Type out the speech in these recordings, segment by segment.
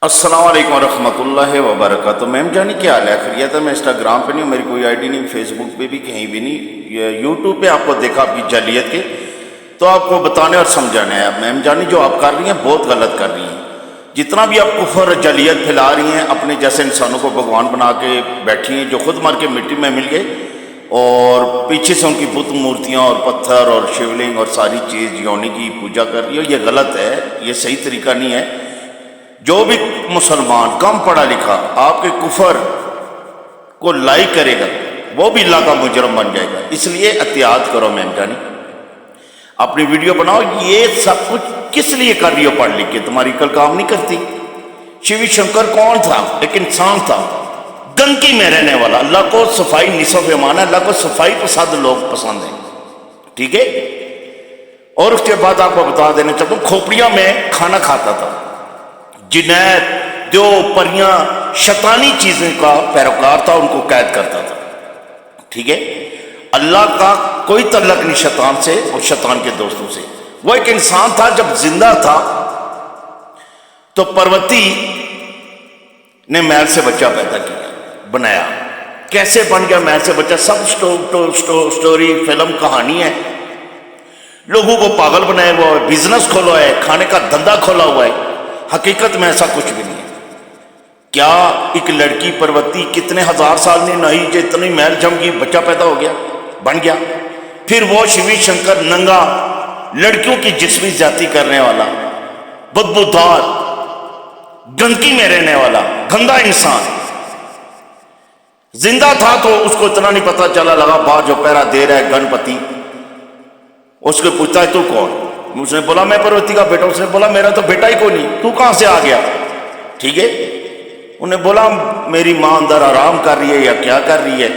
السلام علیکم ورحمۃ اللہ وبرکاتہ۔ میم جانی کیا حال ہے؟ خیریت ہے؟ میں انسٹاگرام پہ نہیں ہوں، میری کوئی آئی ڈی نہیں، فیس بک پہ بھی کہیں بھی نہیں، یوٹیوب پہ آپ کو دیکھا آپ کی جعلیت کے، تو آپ کو بتانے اور سمجھانا ہے۔ میم جانی جو آپ کر رہی ہیں بہت غلط کر رہی ہیں۔ جتنا بھی آپ کفر جعلیت پھیلا رہی ہیں، اپنے جیسے انسانوں کو بھگوان بنا کے بیٹھی ہیں جو خود مر کے مٹی میں مل گئے، اور پیچھے سے ان کی بت مورتیاں اور پتھر اور شیولنگ اور ساری چیز یونی کی پوجا کر رہی ہو، یہ غلط ہے، یہ صحیح طریقہ نہیں ہے۔ جو بھی مسلمان کم پڑھا لکھا آپ کے کفر کو لائک کرے گا وہ بھی اللہ کا مجرم بن جائے گا، اس لیے احتیاط کرو۔ میم جانی اپنی ویڈیو بناؤ، یہ سب کچھ کس لیے کر رہی ہو؟ پڑھ لکھ کے تمہاری عقل کام نہیں کرتی۔ شیو شنکر کون تھا؟ ایک انسان تھا گندگی میں رہنے والا۔ اللہ کو صفائی نصف ایمان ہے، اللہ کو صفائی پسند لوگ پسند ہیں، ٹھیک ہے۔ اور اس کے بعد آپ کو بتا دینا چاہتا ہوں، کھوپڑیاں میں کھانا کھاتا تھا، جنید دیو پریاں شیطانی چیزیں کا پیروکار تھا، ان کو قید کرتا تھا، ٹھیک ہے۔ اللہ کا کوئی تعلق نہیں شیطان سے اور شیطان کے دوستوں سے۔ وہ ایک انسان تھا، جب زندہ تھا تو پروتی نے محل سے بچہ پیدا کیا، بنایا۔ کیسے بن گیا محل سے بچہ؟ سب سٹوری فلم کہانی ہے، لوگوں کو پاگل بنایا ہوا ہے، بزنس کھولا ہے، کھانے کا دھندا کھولا ہوا ہے۔ حقیقت میں ایسا کچھ بھی نہیں ہے۔ کیا ایک لڑکی پروتی کتنے ہزار سال نے نہیں جو اتنی محل جم گئی، بچہ پیدا ہو گیا، بن گیا۔ پھر وہ شیو شنکر ننگا لڑکیوں کی جسمی زیادتی کرنے والا، بدبودار، گندگی میں رہنے والا گندا انسان زندہ تھا، تو اس کو اتنا نہیں پتا چلا، لگا باہر جو پہرا دے رہا ہے گنپتی، اس کو پوچھتا ہے تو کون؟ اس نے بولا میں پروتی کا بیٹا۔ اس نے بولا میرا تو بیٹا ہی کوئی نہیں، تو کہاں سے آ گیا؟ ٹھیک ہے۔ انہیں بولا میری ماں اندر آرام کر رہی ہے یا کیا کر رہی ہے؟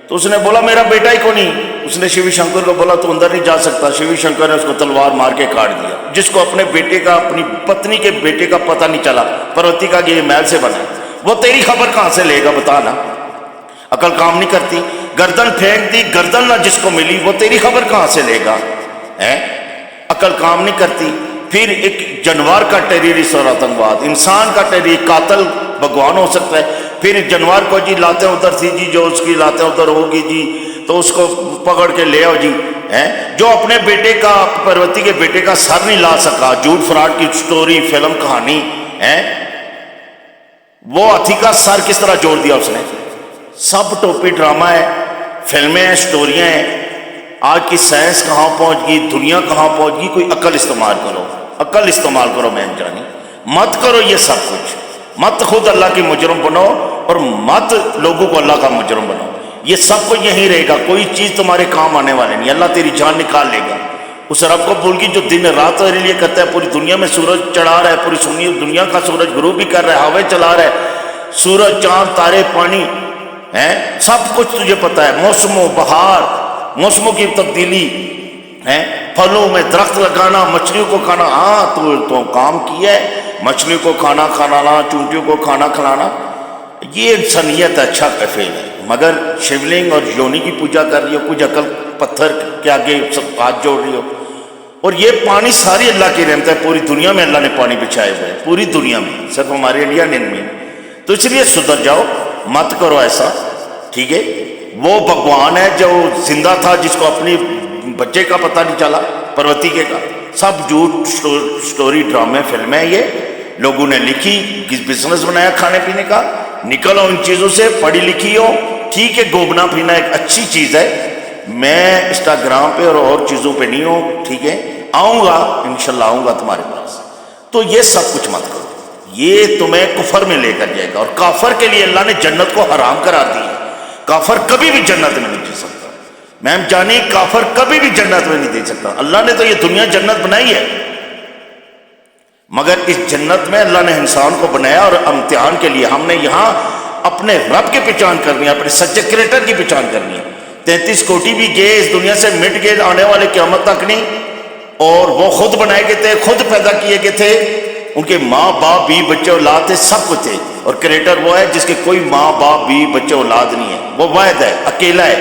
تو اس نے بولا میرا بیٹا ہی کوئی نہیں۔ اس نے شیو شنکر کو بولا تو اندر نہیں جا سکتا۔ شیو شنکر نے اس کو تلوار مار کے کاٹ دیا۔ جس کو اپنے بیٹے کا، اپنی پتنی کے بیٹے کا پتہ نہیں چلا، پروتی کا کہ یہ محل سے بنا، وہ تیری خبر کہاں سے لے گا؟ بتا نا، عقل کام نہیں کرتی۔ گردن پھینک دی، گردن نہ جس کو ملی وہ تیری خبر کہاں سے لے گا؟ عقل کام نہیں کرتی۔ پھر ایک جانور کا ٹیررسٹ اور آتنکواد، انسان کا ٹیررسٹ، قاتل بھگوان ہو سکتا ہے۔ پھر جانور کو جی لاتے ادھر تھی جی، جو اس کی لاتے ادھر ہوگی جی، تو اس کو پکڑ کے لے آؤ جی۔ جو اپنے بیٹے کا، پروتی کے بیٹے کا سر نہیں لا سکا، جھوٹ فراڈ کی سٹوری فلم کہانی، وہ ہاتھی کا سر کس طرح جوڑ دیا اس نے؟ سب ٹوپی ڈرامہ ہے، فلمیں ہیں، سٹوریاں ہیں۔ آج کی سائنس کہاں پہنچ گئی، دنیا کہاں پہنچ گئی؟ کوئی عقل استعمال کرو، عقل استعمال کرو۔ میم جانی مت کرو یہ سب کچھ، مت خود اللہ کی مجرم بنو اور مت لوگوں کو اللہ کا مجرم بنو۔ یہ سب کچھ یہیں رہے گا، کوئی چیز تمہارے کام آنے والے نہیں۔ اللہ تیری جان نکال لے گا۔ اس رب کو بھول گئی جو دن رات تیرے لیے کرتا ہے، پوری دنیا میں سورج چڑھا رہا ہے، پوری دنیا کا سورج غروب بھی کر رہا ہے، ہوے چلا رہا ہے، سورج چاند تارے پانی، سب کچھ تجھے پتا ہے۔ موسموں، بہار، موسموں کی تبدیلی، پھلوں میں درخت لگانا، مچھلیوں کو کھانا۔ ہاں تو کام کیا ہے، مچھلیوں کو کھانا کھلانا، چونٹیوں کو کھانا کھلانا، یہ انسانیت اچھا فعل ہے۔ مگر شیولنگ اور یونی کی پوجا کر رہی ہو، کچھ عقل پتھر کے آگے سب ہاتھ جوڑ رہی ہو۔ اور یہ پانی ساری اللہ کی رحمت ہے، پوری دنیا میں اللہ نے پانی بچھائے ہوئے ہیں، پوری دنیا میں، صرف ہمارے انڈیا میں۔ تو اس لیے سدھر جاؤ، مت کرو ایسا، ٹھیک ہے۔ وہ بھگوان ہے جو زندہ تھا، جس کو اپنی بچے کا پتہ نہیں چلا، پروتی کے کا، سب جھوٹ سٹوری ڈرامے فلمیں یہ لوگوں نے لکھی، بزنس بنایا کھانے پینے کا۔ نکلو ان چیزوں سے، پڑھی لکھی ہو، ٹھیک ہے۔ گھومنا پھرنا ایک اچھی چیز ہے، میں انسٹاگرام پہ اور چیزوں پہ نہیں ہوں، ٹھیک ہے۔ آؤں گا انشاءاللہ، آؤں گا تمہارے پاس۔ تو یہ سب کچھ مت کرو، یہ تمہیں کفر میں لے کر جائے گا، اور کافر کے لیے اللہ نے جنت کو حرام قرار دی ہے۔ کافر کبھی بھی جنت میں نہیں جی سکتا۔ میم جانی کافر کبھی بھی جنت میں نہیں دے سکتا۔ اللہ نے تو یہ دنیا جنت بنائی ہے، مگر اس جنت میں اللہ نے انسان کو بنایا اور امتحان کے لیے۔ ہم نے یہاں اپنے رب کی پہچان کرنی ہے، اپنے سچے کریٹر کی پہچان کرنی ہے۔ 33 کوٹی بھی گئے اس دنیا سے، مٹ گئے، آنے والے قیامت تک نہیں۔ اور وہ خود بنائے گئے تھے، خود پیدا کیے گئے تھے، ان کے ماں باپ بھی بچے اولاد تھے، سب کچھ تھے۔ اور کریٹر وہ ہے جس کے کوئی ماں باپ بھی بچے اولاد نہیں ہے، وہ واحد ہے، اکیلا ہے،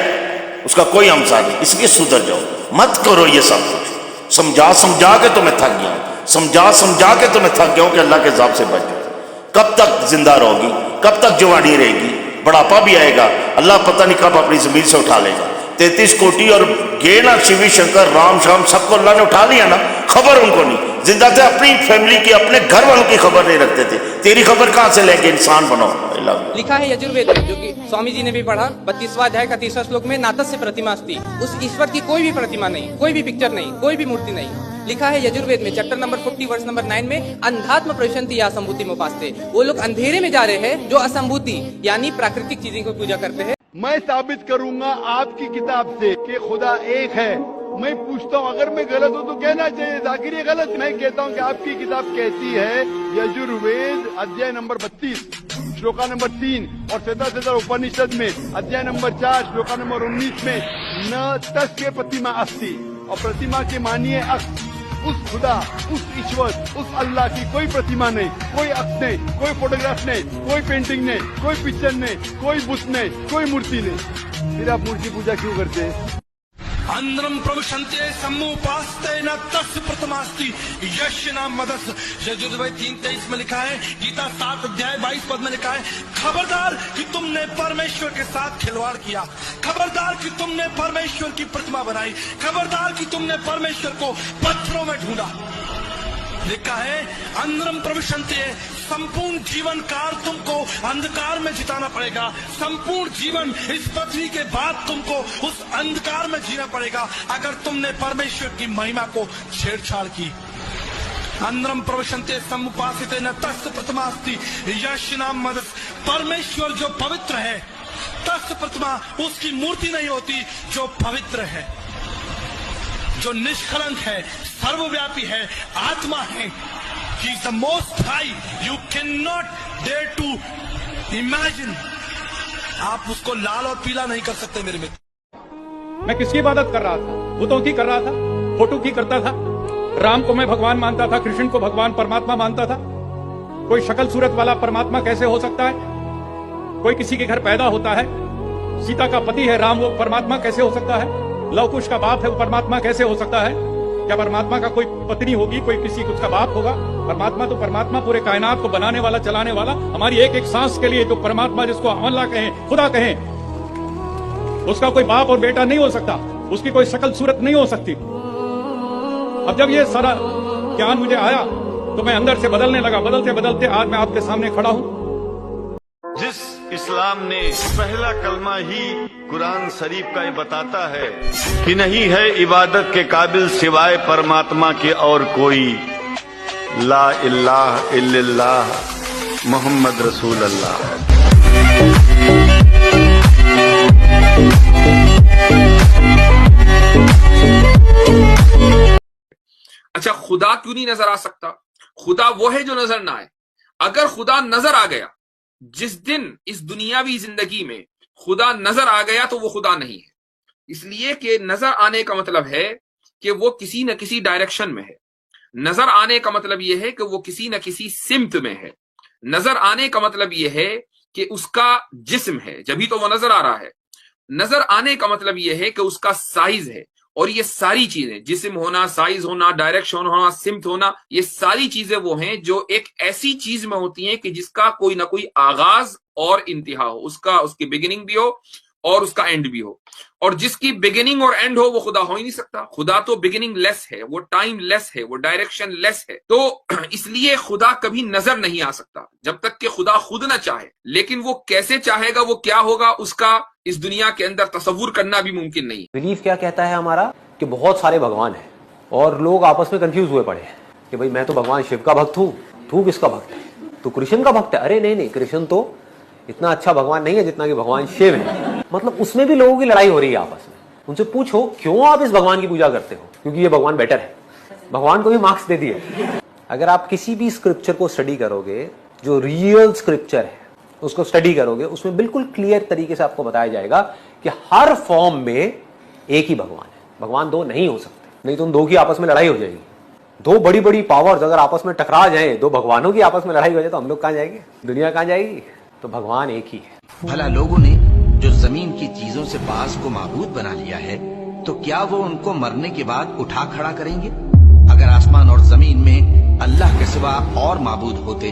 اس کا کوئی ہمسا نہیں۔ اس لیے سدھر جاؤ، مت کرو یہ سب کچھ۔ سمجھا کے تو میں تھک گیا ہوں، سمجھا کے تو میں تھک گیا ہوں کہ اللہ کے عذاب سے بچ جاؤ۔ کب تک زندہ رہوگی, کب تک جوانی رہے گی, بڑھاپا بھی آئے گا, اللہ پتہ نہیں کب اپنی زمین سے اٹھا لے گا. 33 کوٹی اور گئے نا شیوی شنکر رام شام سب کو اللہ نے اٹھا لیا نا, خبر ان کو نہیں, زندہ تھے, اپنی فیملی کی اپنے گھر والوں کی خبر نہیں رکھتے تھے. تیری خبر کہاں سے لے کے انسان بنو. لکھا ہے یجروید میں, جو کہ سوامی جی نے بھی پڑھا, 32واں ادھیائے کا 30واں شلوک میں, ناتسیہ پرتیما استی, اس ایشور کی کوئی بھی پرتیما نہیں, کوئی بھی پکچر نہیں, کوئی بھی مورتی نہیں. لکھا ہے یجروید میں چیپٹر نمبر 40 ورس نمبر 9 میں, اندھاتم پروشنتی یا اسمبھوتی مپاستے, وہ لوگ اندھیرے میں جا رہے ہیں جو اسمبھوتی یعنی پراکرتک چیزوں کو پوجا کرتے ہیں. میں ثابت کروں گا آپ کی کتاب سے کہ خدا ایک ہے. میں پوچھتا ہوں, اگر میں غلط ہوں تو کہنا چاہیے, ذاکر یہ غلط. میں کہتا ہوں کہ آپ کی کتاب کہتی ہے یجروید ادھیائے نمبر 32 شلوکا نمبر 3 اور سیدھا اپنشد میں ادھیائے نمبر 4 شلوکا نمبر 19 میں نہ تسیہ پرتیما استی, اور پرتیما کے معنی ہے عکس. اس خدا, اس ایشور, اس اللہ کی کوئی پرتیما نہیں, کوئی عکس نہیں, کوئی فوٹوگراف نہیں, کوئی پینٹنگ نہیں, کوئی پکچر نہیں, کوئی بت نہیں, کوئی مورتی نہیں. پھر آپ مورتی پوجا کیوں کرتے ہیں؟ اندرم پروشنتے سموپاستے نہ تس پرتماستی یشنا مدس. یجروید 3:23 میں لکھا ہے, گیتا 7 ادھیائے 22 پد میں لکھا ہے, خبردار کہ تم نے پرمیشور کے ساتھ کھلواڑ کیا, خبردار کہ تم نے پرمیشور کی پرتما بنائی, خبردار کہ تم نے پرمیشور کو پتھروں میں ڈھونڈا. لکھا ہے اندرم پروشنتے, سمپورن جیون کار تم کو اندھکار میں جتانا پڑے گا. سمپورن جیون اس پتھری کے بعد تم کو اس اندھکار میں جینا پڑے گا اگر تم نے پرمیشور کی مہیما کو چھیڑ چھاڑ کی. اندرم پروشنتے سموپاستے نہ تس پرتماستی یشنام مدس. پرمیشور جو پوتر ہے, تس پرتما اس کی مورتی نہیں ہوتی, جو پوتر ہے, جو نشکلنک ہے, سرو ویاپی ہے, آتما ہے. He is the most high. You cannot dare to imagine. آپ اس کو لال اور پیلا نہیں کر سکتے میرے متر. میں کس کی عبادت کر رہا تھا؟ بتوں کی کر رہا تھا, فوٹو کی کرتا تھا. رام کو میں بھگوان مانتا تھا, کرشن کو بھگوان پرماتما مانتا تھا. کوئی شکل صورت والا پرماتما کیسے ہو سکتا ہے؟ کوئی کسی کے گھر پیدا ہوتا ہے, سیتا کا پتی ہے رام, وہ پرماتما کیسے ہو سکتا ہے؟ لو کش کا باپ ہے, وہ پرماتما کیسے ہو سکتا ہے؟ کیا پرماتما کا کوئی پتنی ہوگی, کوئی کسی اس کا باپ ہوگا؟ پرماتما تو پرماتما, پورے کائنات کو بنانے والا, چلانے والا, ہماری ایک ایک سانس کے لیے جو پرماتما, جس کو اللہ کہیں, خدا کہیں, اس کا کوئی باپ اور بیٹا نہیں ہو سکتا, اس کی کوئی شکل صورت نہیں ہو سکتی. اب جب یہ سارا گیان مجھے آیا تو میں اندر سے بدلنے لگا, بدلتے بدلتے آج میں آپ کے سامنے کھڑا ہوں. جس اسلام نے پہلا کلمہ ہی قرآن شریف کا یہ بتاتا ہے کہ نہیں ہے عبادت کے قابل سوائے پرماتما کے اور کوئی, لا الہ الا اللہ محمد رسول اللہ. اچھا, خدا کیوں نہیں نظر آ سکتا؟ خدا وہ ہے جو نظر نہ آئے. اگر خدا نظر آ گیا, جس دن اس دنیاوی زندگی میں خدا نظر آ گیا تو وہ خدا نہیں ہے. اس لیے کہ نظر آنے کا مطلب ہے کہ وہ کسی نہ کسی ڈائریکشن میں ہے. نظر آنے کا مطلب یہ ہے کہ وہ کسی نہ کسی سمت میں ہے. نظر آنے کا مطلب یہ ہے کہ اس کا جسم ہے, جبھی تو وہ نظر آ رہا ہے. نظر آنے کا مطلب یہ ہے کہ اس کا سائز ہے. اور یہ ساری چیزیں, جسم ہونا, سائز ہونا, ڈائریکشن ہونا, سمت ہونا, یہ ساری چیزیں وہ ہیں جو ایک ایسی چیز میں ہوتی ہیں کہ جس کا کوئی نہ کوئی آغاز اور انتہا ہو, اس کی بگننگ بھی ہو اور اس کا اینڈ بھی ہو. اور جس کی بگننگ اور اینڈ ہو وہ خدا ہو ہی نہیں سکتا. خدا تو بگننگ لیس ہے, وہ ٹائم لیس ہے, وہ ڈائریکشن لیس ہے. تو اس لیے خدا کبھی نظر نہیں آ سکتا جب تک کہ خدا خود نہ چاہے. لیکن وہ کیسے چاہے گا, وہ کیا ہوگا, اس کا اس دنیا کے اندر تصور کرنا بھی ممکن نہیں. بلیف کیا کہتا ہے ہمارا کہ بہت سارے بھگوان ہیں اور لوگ آپس میں کنفیوز ہوئے پڑے ہیں کہ بھائی میں تو بھگوان شیو کا بھکت ہوں, تو کس کا بھکت ہے, تو کرشن کا بھکت ہے. ارے نہیں, کرشن تو اتنا اچھا بھگوان نہیں ہے جتنا کہ بھگوان شیو ہے. مطلب اس میں بھی لوگوں کی لڑائی ہو رہی ہے آپس میں. ان سے پوچھو کیوں آپ اس بھگوان کی پوجا کرتے ہو؟ کیونکہ یہ بھگوان بیٹر ہے. بھگوان کو بھی مارکس دے دیے. اگر آپ کسی بھی اسکرپچر کو اسٹڈی کرو گے, جو ریئل اسکرپچر ہے اس کو اسٹڈی کرو گے, اس میں بالکل کلیئر طریقے سے آپ کو بتایا جائے گا کہ ہر فارم میں ایک ہی بھگوان ہے. بھگوان دو نہیں ہو سکتے, نہیں تو ان دو کی آپس میں لڑائی ہو جائے گی. دو بڑی بڑی پاورز اگر آپس میں ٹکرا جائیں, دو بھگوانوں کی آپس میں لڑائی ہو جائے تو ہم لوگ کہاں جائیں گے, دنیا کہاں جائے گی؟ تو بھگوان ایک ہی ہے. بھلا لوگوں نے جو زمین کی چیزوں سے باز کو معبود بنا لیا ہے تو کیا وہ ان کو مرنے کے بعد اٹھا کھڑا کریں گے؟ اگر آسمان اور زمین میں اللہ کے سوا اور معبود ہوتے